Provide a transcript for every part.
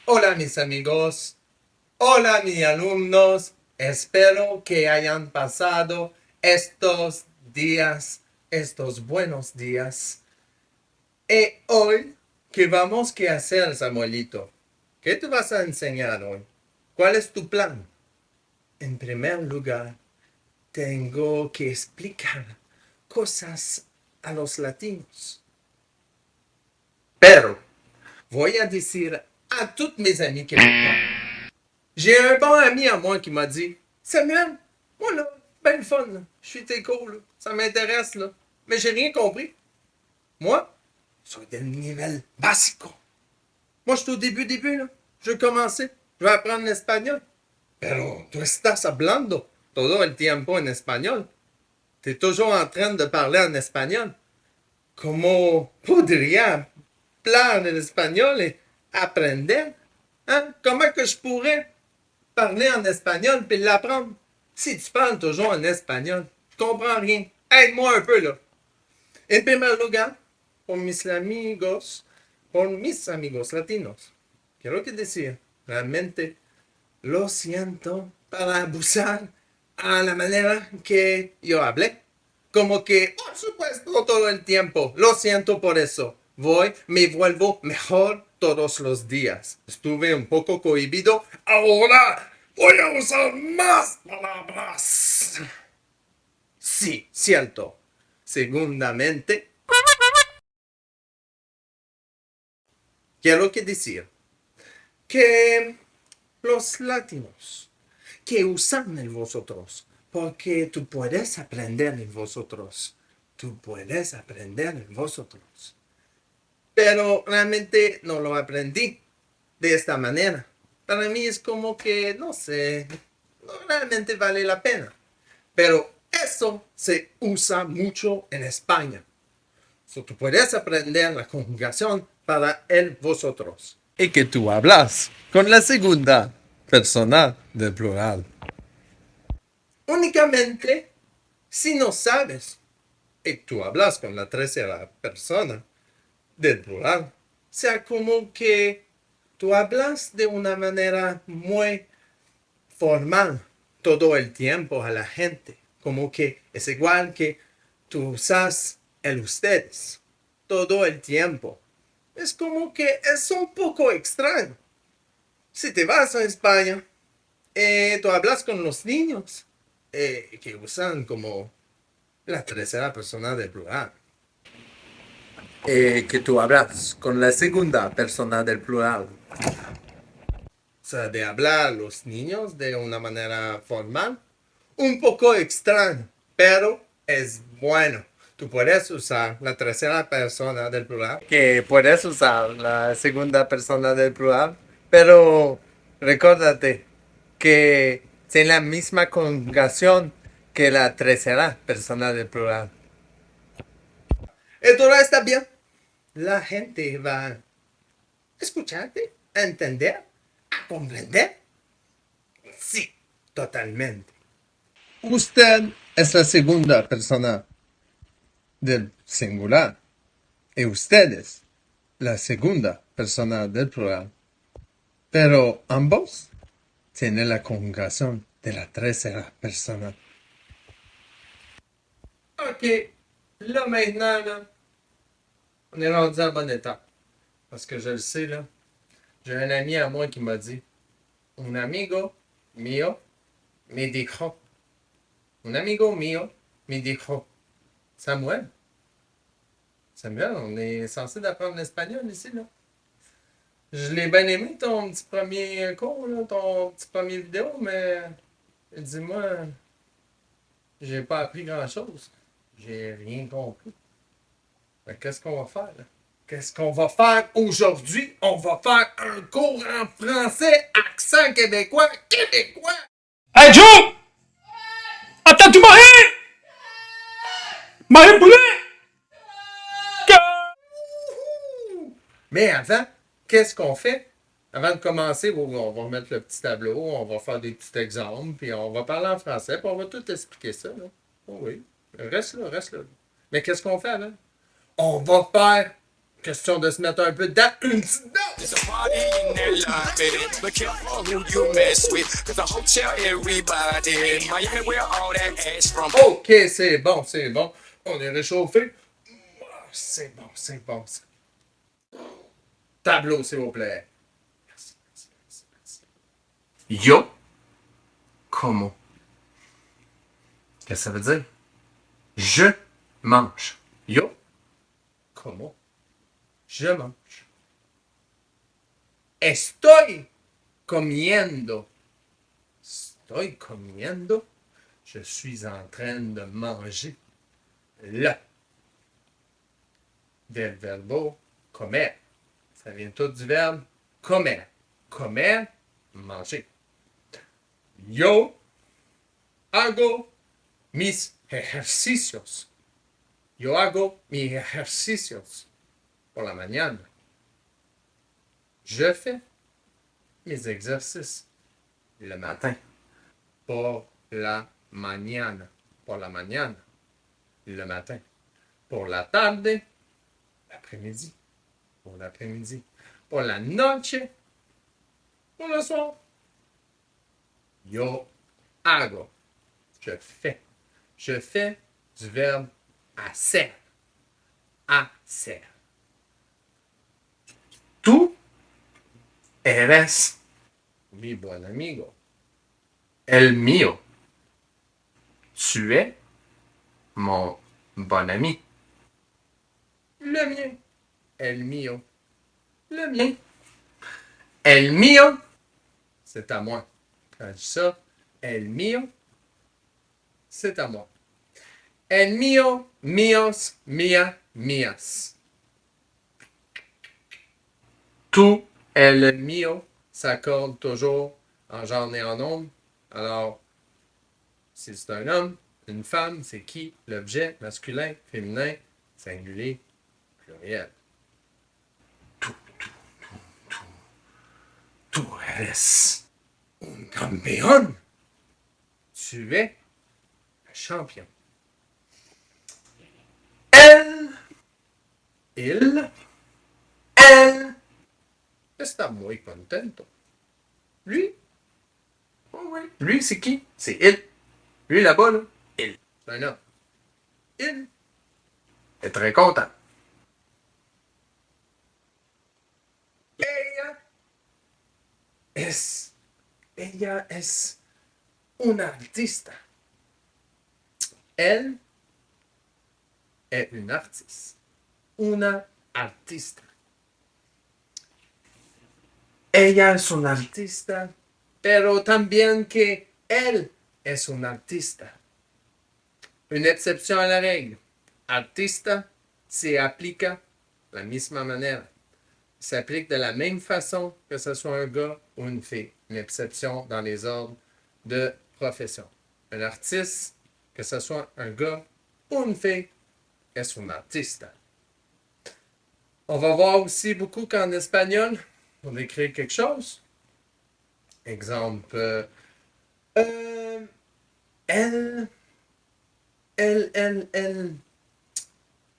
Hola mis amigos, hola mis alumnos, espero que hayan pasado estos días, estos buenos días. Y hoy, ¿qué vamos a hacer, Samuelito? ¿Qué te vas a enseñar hoy? ¿Cuál es tu plan? En primer lugar, tengo que explicar cosas a los latinos. Pero voy a decir a tous mes amis québécois. J'ai un bon ami à moi qui m'a dit Samuel, moi là, ben le fun, là. Je suis téco, là. Ça m'intéresse, là. Mais j'ai rien compris. Moi, soy del nivel básico. Moi, je suis au début, là. Je vais commencer. Je vais apprendre l'espagnol. Pero tú estás hablando todo el tiempo en español. Tu es toujours en train de parler en espagnol. ¿Cómo podría hablar en espagnol et aprender? Hein? Comment que je pourrais parler en espagnol puis l'apprendre? Si tu parles toujours en espagnol, je comprends rien. Aide-moi un peu, là. En primer lugar, por mis amigos latinos, quiero que decir, realmente lo siento para abusar a la manera que yo hablé. Como que, por supuesto, todo el tiempo. Lo siento por eso. Me vuelvo mejor todos los días. Estuve un poco cohibido. Ahora voy a usar más palabras. Sí, cierto. Segundamente, quiero que decir que los latinos que usan en vosotros, porque tú puedes aprender en vosotros. Tú puedes aprender en vosotros. Pero realmente no lo aprendí de esta manera. Para mí es como que, no sé, no realmente vale la pena. Pero eso se usa mucho en España. So, tú puedes aprender la conjugación para el vosotros. Y que tú hablas con la segunda persona del plural. Únicamente si no sabes y tú hablas con la tercera persona del plural, o sea, como que tú hablas de una manera muy formal todo el tiempo a la gente, como que es igual que tú usas el ustedes todo el tiempo. Es como que es un poco extraño. Si te vas a España, tú hablas con los niños que usan como la tercera persona del plural. Que tú hablas con la segunda persona del plural. O sea, de hablar a los niños de una manera formal, un poco extraño, pero es bueno. Tú puedes usar la tercera persona del plural, que puedes usar la segunda persona del plural, pero recuérdate que tiene la misma conjugación que la tercera persona del plural. Y todo está bien. La gente va a escucharte, a entender, a comprender. Sí, totalmente. Usted es la segunda persona del singular y ustedes la segunda persona del plural. Pero ambos tienen la conjugación de la tercera persona. Ok, là maintenant, là, on est rendu à la bonne étape. Parce que je le sais, là, j'ai un ami à moi qui m'a dit Un amigo mío me dijo. Un amigo mío me dijo. Samuel, Samuel, on est censé d'apprendre l'espagnol ici, là. Je l'ai bien aimé ton petit premier cours, là, ton petit premier vidéo, mais dis-moi, j'ai pas appris grand-chose. J'ai rien compris. Mais qu'est-ce qu'on va faire, là? Qu'est-ce qu'on va faire aujourd'hui? On va faire un cours en français, accent québécois, québécois! Hey Joe! Attends, tu m'arrêtes! M'arrête poulet! Mais avant, qu'est-ce qu'on fait? Avant de commencer, on va remettre le petit tableau, on va faire des petits exemples, puis on va parler en français, puis on va tout expliquer ça. Là. Oh oui, reste là, reste là. Mais qu'est-ce qu'on fait avant? On va faire Question de se mettre un peu dedans. Une petite dose. There's a party in that lobby. But careful who you mess with. Cause the hotel everybody. Miami, where all that ash from. OK, c'est bon, c'est bon. On est réchauffé. C'est bon, c'est bon. Tableau, s'il vous plaît. Merci, merci, merci, merci. Yo, como. Qu'est-ce que ça veut dire? Je mange. Yo, como. Je mange. Estoy comiendo. Estoy comiendo. Je suis en train de manger. Là. Del verbo comer. Ça vient tout du verbe comer. Comer, manger. Yo hago mis ejercicios. Yo hago mis ejercicios por la mañana. Je fais mes exercices le matin. Por la mañana. Por la mañana. Le matin. Por la tarde. L'après-midi. Pour l'après-midi. Pour la noche. Pour le soir. Yo hago. Je fais. Je fais du verbe hacer. Hacer. Tú eres mi buen amigo. El mío. Tu es mon bon ami. Le mien. El mío. Le mien. El mío, c'est à moi. Quand je dis ça, el mío, c'est à moi. El mío, míos, mía, mías. Tout el mío s'accorde toujours en genre et en nombre. Alors, si c'est un homme, une femme, c'est qui? L'objet, masculin, féminin, singulier, pluriel. Tú eres un campeón. Tu es un champion. Il está muy contento. Lui? Oh oui. Lui, c'est qui? C'est il. Lui, là-bas, là. Il. C'est un homme. Il est très content. Ella es una artista. Elle est une artiste. Una artista. Ella es una artista, pero también que él es un artista. Une exception à la règle. Artista se applica de la misma manera. S'applique de la même façon que ce soit un gars ou une fille. Une exception dans les ordres de profession. Un artiste, que ce soit un gars ou une fille, est un artista. On va voir aussi beaucoup qu'en espagnol, on écrit quelque chose. Exemple, elle,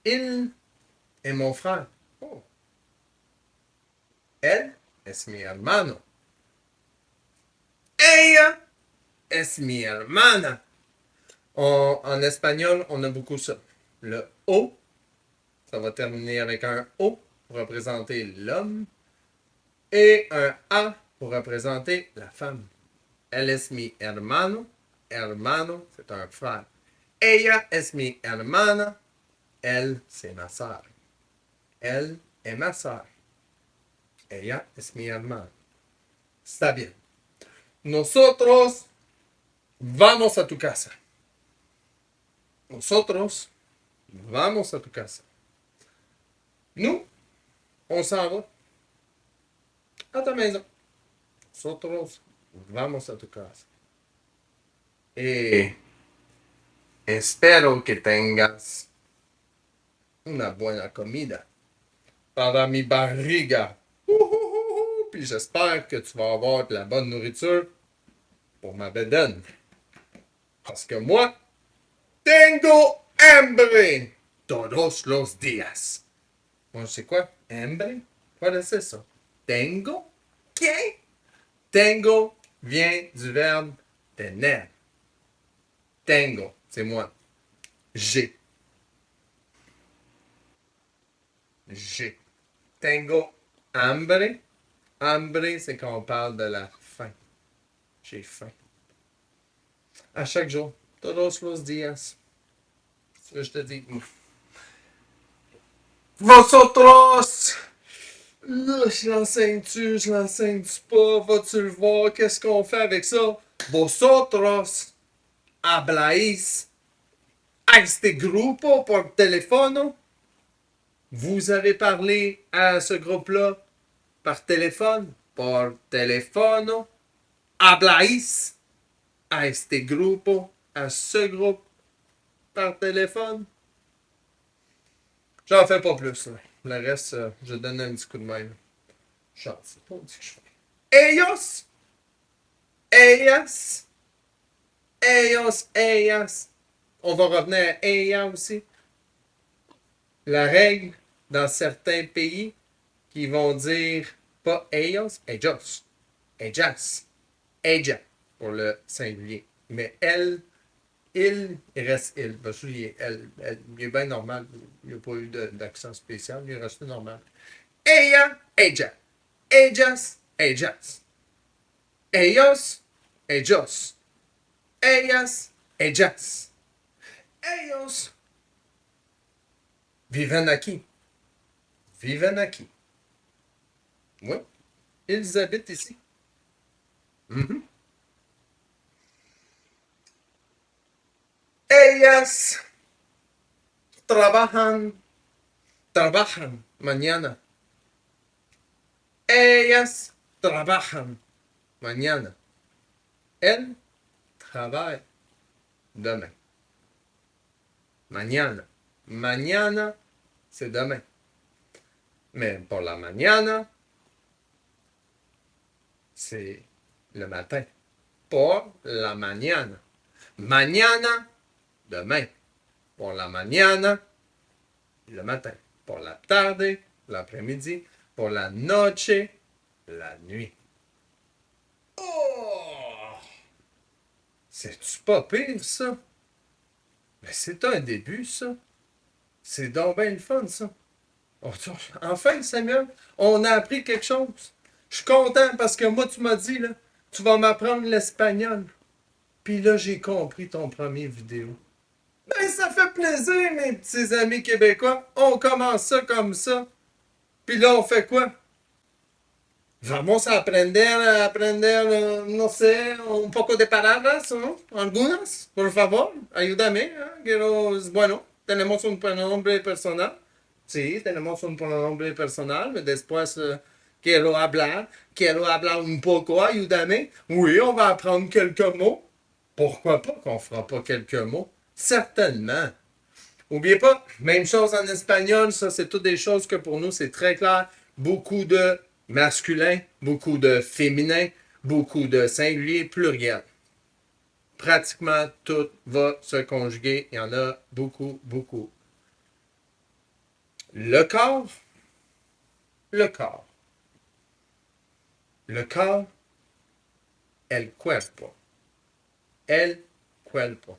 il est mon frère. Oh. Él es mi hermano. Ella es mi hermana. En espagnol, on a beaucoup ça. Le O, ça va terminer avec un O pour représenter l'homme et un A pour représenter la femme. Elle es mi hermano. Hermano, c'est un frère. Ella es mi hermana. Elle, c'est ma sœur. Elle est ma sœur. Ella es mi hermana. Está bien. Nosotros vamos a tu casa. Nosotros vamos a tu casa. Nous, on s'en va à ta maison. Nosotros vamos a tu casa. Y espero que tengas una buena comida para mi barriga. Puis j'espère que tu vas avoir de la bonne nourriture pour ma bedaine. Parce que moi, tengo hambre todos los días. Moi, je sais quoi? Hambre? Voilà, c'est ça. Tengo? Qu'est? Tengo vient du verbe tener. Tengo, c'est moi. J'ai. J'ai. Tengo hambre. Hambre, c'est quand on parle de la faim. J'ai faim. À chaque jour. Todos los días. C'est ce que je te dis. Vosotros! Là, je l'enseigne-tu pas? Vas-tu le voir? Qu'est-ce qu'on fait avec ça? Vosotros habláis a este grupo por teléfono? Vous avez parlé à ce groupe-là par téléphone? Por teléfono? Habláis a este grupo, à ce groupe par téléphone? J'en fais pas plus. Là. Le reste, je donne un petit coup de main. Chance, c'est pas dit que je fais. Ellos, ellas, ellos, ellas. On va revenir à ella aussi. La règle dans certains pays qui vont dire pas ellos, ellos, ellas, ella pour le singulier. Mais elle, il reste il. Parce que il est bien normal. Il n'y a pas eu d'accent spécial. Il est resté normal. Ella, ella. Ellas, ellas. Ellos, ellos. Ellas, ellas. Ellos viven aquí. Viven aquí. Oui, ils habitent ici. Mhm. Ellas trabajan mañana. Ellas trabajan mañana. Elle travaille demain. Mañana. Mañana, c'est demain. Mais pour la mañana, c'est le matin. Por la mañana. Mañana, demain. Por la mañana, le matin. Por la tarde, l'après-midi. Pour la noche, la nuit. Oh! C'est-tu pas pire, ça? Mais c'est un début, ça. C'est donc bien le fun, ça. Enfin, Samuel, on a appris quelque chose. Je suis content parce que moi, tu m'as dit, là, tu vas m'apprendre l'espagnol. Puis là, j'ai compris ton premier vidéo. Ben, ça fait plaisir, mes petits amis québécois. On commence ça comme ça. Puis là, on fait quoi? Vamos a aprender, no sé, un poco de palabras, ¿no? Algunas, por favor, ayúdame. Bueno, tenemos un pronombre personal. Sí, tenemos un pronombre personal, mais después quiero hablar un poco, ayúdame. Oui, on va apprendre quelques mots. Pourquoi pas qu'on fera pas quelques mots? Certainement. N'oubliez pas, même chose en espagnol, ça c'est toutes des choses que pour nous c'est très clair. Beaucoup de masculin, beaucoup de féminin, beaucoup de singulier, pluriel. Pratiquement tout va se conjuguer. Il y en a beaucoup, beaucoup. Le corps. Le corps. Le corps. El cuerpo. El cuerpo.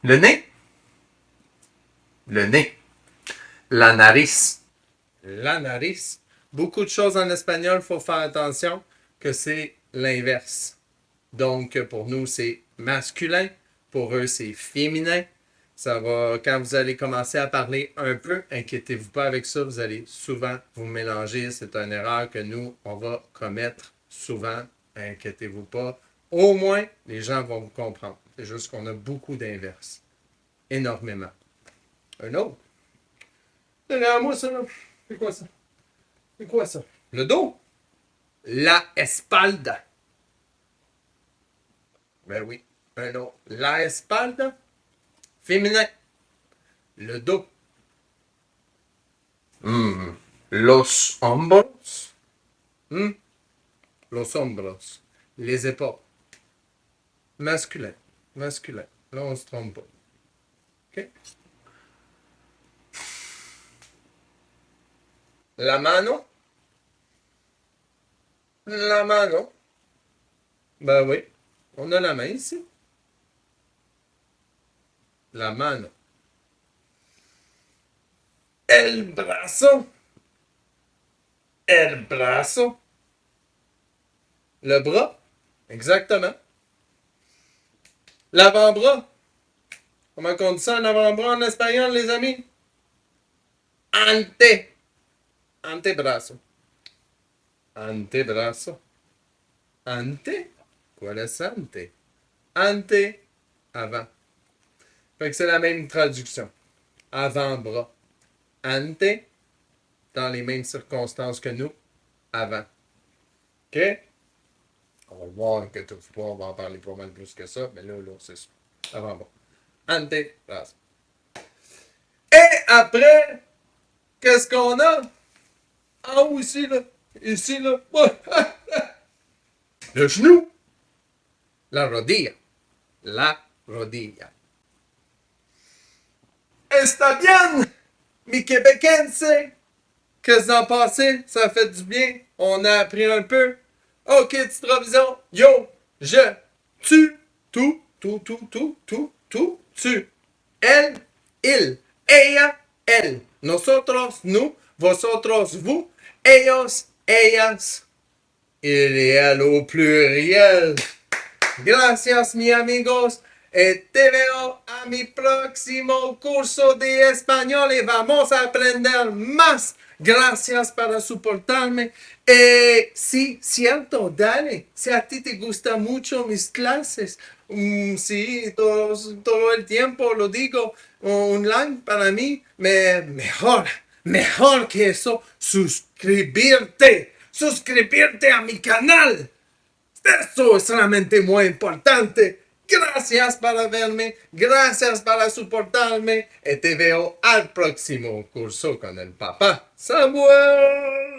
Le nez. Le nez. La nariz. La nariz. Beaucoup de choses en espagnol, il faut faire attention que c'est l'inverse. Donc, pour nous, c'est masculin. Pour eux, c'est féminin. Ça va, quand vous allez commencer à parler un peu, inquiétez-vous pas avec ça, vous allez souvent vous mélanger. C'est une erreur que nous, on va commettre souvent. Inquiétez-vous pas. Au moins, les gens vont vous comprendre. C'est juste qu'on a beaucoup d'inverses. Énormément. Un autre. Derrière moi, ça, là. C'est quoi ça? C'est quoi ça? Le dos. La espalda. Ben oui. Un autre. La espalda. Féminin. Le dos. Los hombros. Los hombros. Les épaules. Masculin. Masculin. Là, on se trompe pas. OK? La mano. La mano. Ben oui, on a la main ici. La mano. El brazo. El brazo. Le bras. Exactement. L'avant-bras. Comment on dit ça, un avant-bras en espagnol, les amis? Ante. Antebrazo. Antebrazo. Ante. Quoi est ante? Ante. Avant. Fait que c'est la même traduction. Avant-bras. Ante. Dans les mêmes circonstances que nous. Avant. OK? On va le voir que tout on va en parler pas mal plus que ça. Mais là, c'est ça. Avant-bras. Antebrazo. Et après, qu'est-ce qu'on a? Ah oui, ici, là. Ici, là. Le genou. La rodilla. La rodilla. Está bien, mi québécoense. Qu'est-ce que vous en pensez? Ça fait du bien. On a appris un peu. Ok, petite revision. Yo, je, tu, tu. Elle, il, ella, él. Nosotros, nous. Vosotros, vous. Ellos, ellas. Il y a au pluriel. Gracias, mi amigos. Te veo a mi próximo curso de español y vamos a aprender más. Gracias para soportarme. Sí, cierto, dale. Si a ti te gustan mucho mis clases, sí, todo el tiempo lo digo online para mí, mejor que eso, suscribirte a mi canal. Eso es realmente muy importante. Gracias para verme, gracias para soportarme y te veo al próximo curso con el papá Samuel.